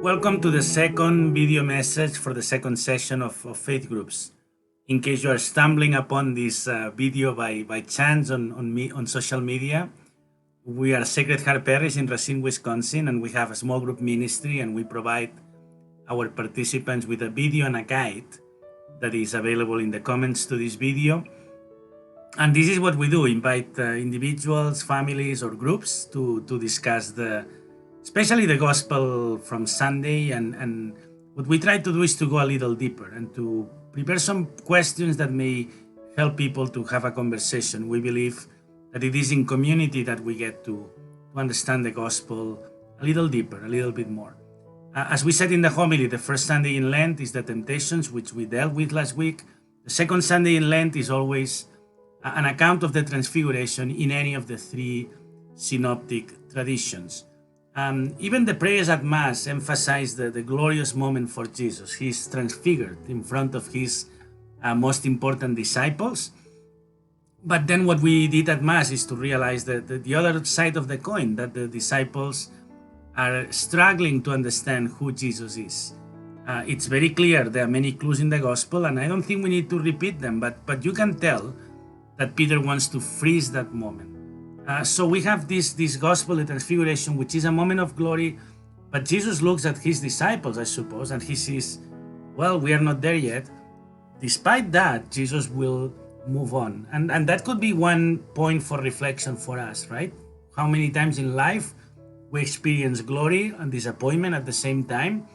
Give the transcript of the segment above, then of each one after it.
Welcome to the second video message for the second session of Faith Groups. In case you are stumbling upon this video by chance on social media, we are Sacred Heart Parish in Racine, Wisconsin, and we have a small group ministry, and we provide our participants with a video and a guide that is available in the comments to this video. And this is what we do: invite individuals, families, or groups to discuss especially the gospel from Sunday, and what we try to do is to go a little deeper and to prepare some questions that may help people to have a conversation. We believe that it is in community that we get to understand the gospel a little deeper, a little bit more. As we said in the homily, the first Sunday in Lent is the temptations, which we dealt with last week. The second Sunday in Lent is always an account of the transfiguration in any of the three synoptic traditions. Even the prayers at Mass emphasize the glorious moment for Jesus. He's transfigured in front of his most important disciples. But then what we did at Mass is to realize that the other side of the coin, that the disciples are struggling to understand who Jesus is. It's very clear there are many clues in the Gospel, and I don't think we need to repeat them, but you can tell that Peter wants to freeze that moment. So we have this Gospel, the Transfiguration, which is a moment of glory, but Jesus looks at his disciples, I suppose, and he says, well, we are not there yet. Despite that, Jesus will move on. And that could be one point for reflection for us, right? How many times in life we experience glory and disappointment at the same time?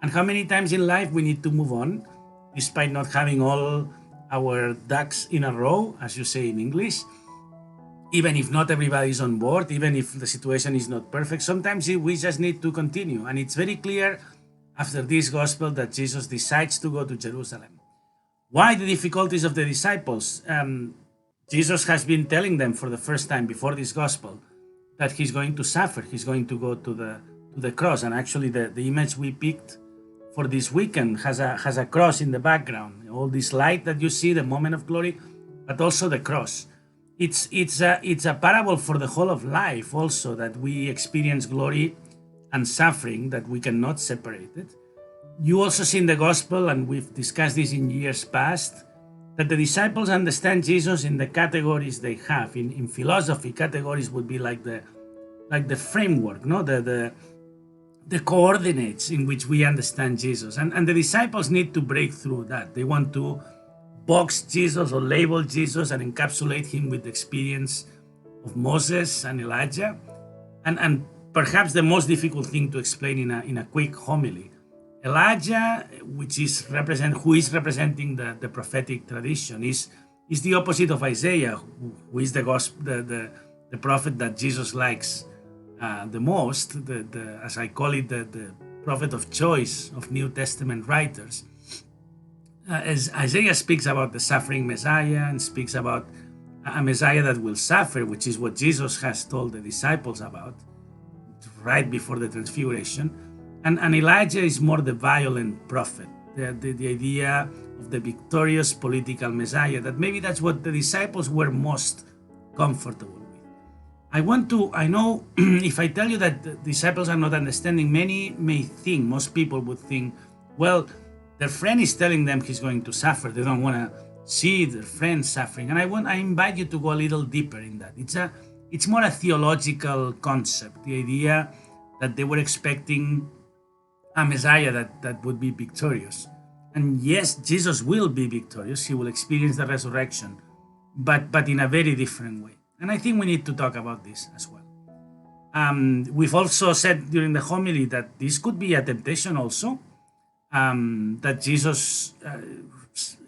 And how many times in life we need to move on, despite not having all our ducks in a row, as you say in English? Even if not everybody is on board, even if the situation is not perfect, sometimes we just need to continue. And it's very clear after this gospel that Jesus decides to go to Jerusalem. Why the difficulties of the disciples? Jesus has been telling them for the first time before this gospel that he's going to suffer. He's going to go to the cross. And actually the image we picked for this weekend has a cross in the background. All this light that you see, the moment of glory, but also the cross. It's a parable for the whole of life also, that we experience glory and suffering, that we cannot separate it. You also see in the gospel, and we've discussed this in years past, that the disciples understand Jesus in the categories they have. In philosophy, categories would be like the framework, no? The coordinates in which we understand Jesus. And the disciples need to break through that. They want to box Jesus or label Jesus and encapsulate him with the experience of Moses and Elijah. And perhaps the most difficult thing to explain in a quick homily. Elijah, who is representing the prophetic tradition, is the opposite of Isaiah, who is the prophet that Jesus likes the most, as I call it, the prophet of choice of New Testament writers. As Isaiah speaks about the suffering Messiah and speaks about a Messiah that will suffer, which is what Jesus has told the disciples about right before the transfiguration. And Elijah is more the violent prophet, the idea of the victorious political Messiah, that maybe that's what the disciples were most comfortable with. I know if I tell you that the disciples are not understanding, most people would think, well, their friend is telling them he's going to suffer. They don't want to see their friend suffering. And I invite you to go a little deeper in that. It's more a theological concept, the idea that they were expecting a Messiah that would be victorious. And yes, Jesus will be victorious. He will experience the resurrection, but in a very different way. And I think we need to talk about this as well. We've also said during the homily that this could be a temptation also. That Jesus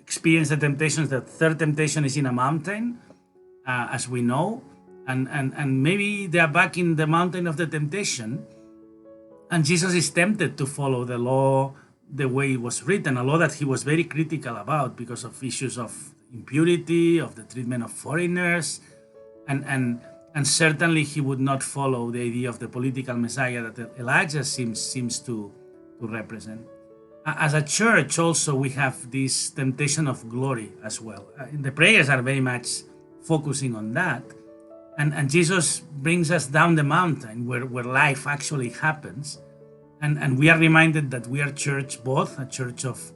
experienced the temptations. The third temptation is in a mountain, as we know, and maybe they are back in the mountain of the temptation, and Jesus is tempted to follow the law the way it was written, a law that he was very critical about because of issues of impurity, of the treatment of foreigners, and certainly he would not follow the idea of the political Messiah that Elijah seems to represent. As a church also, we have this temptation of glory as well. The prayers are very much focusing on that. And Jesus brings us down the mountain where life actually happens. And we are reminded that we are church, both a church of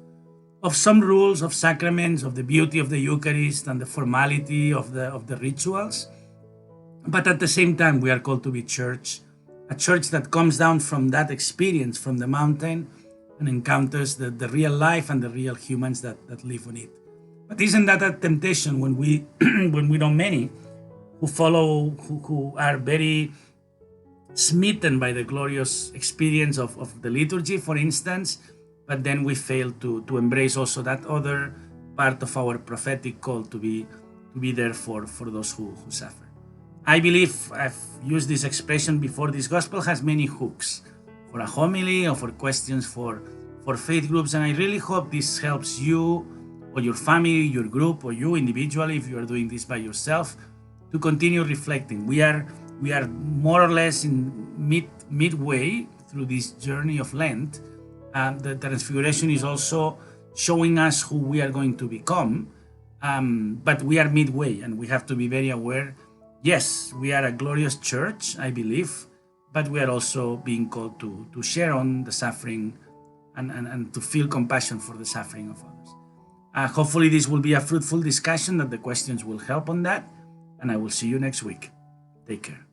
some rules, of sacraments, of the beauty of the Eucharist and the formality of the rituals. But at the same time, we are called to be church, a church that comes down from that experience from the mountain and encounters the real life and the real humans that live on it. But isn't that a temptation when we when we know many who follow, who are very smitten by the glorious experience of the liturgy, for instance, but then we fail to embrace also that other part of our prophetic call to be there for those who suffer. I believe I've used this expression before. This gospel has many hooks for a homily or for questions for faith groups, and I really hope this helps you or your family, your group, or you individually, if you are doing this by yourself, to continue reflecting. We are more or less in midway through this journey of Lent. The Transfiguration is also showing us who we are going to become, but we are midway, and we have to be very aware. Yes, we are a glorious church, I believe, but we are also being called to share on the suffering and to feel compassion for the suffering of others. Hopefully, this will be a fruitful discussion, that the questions will help on that, and I will see you next week. Take care.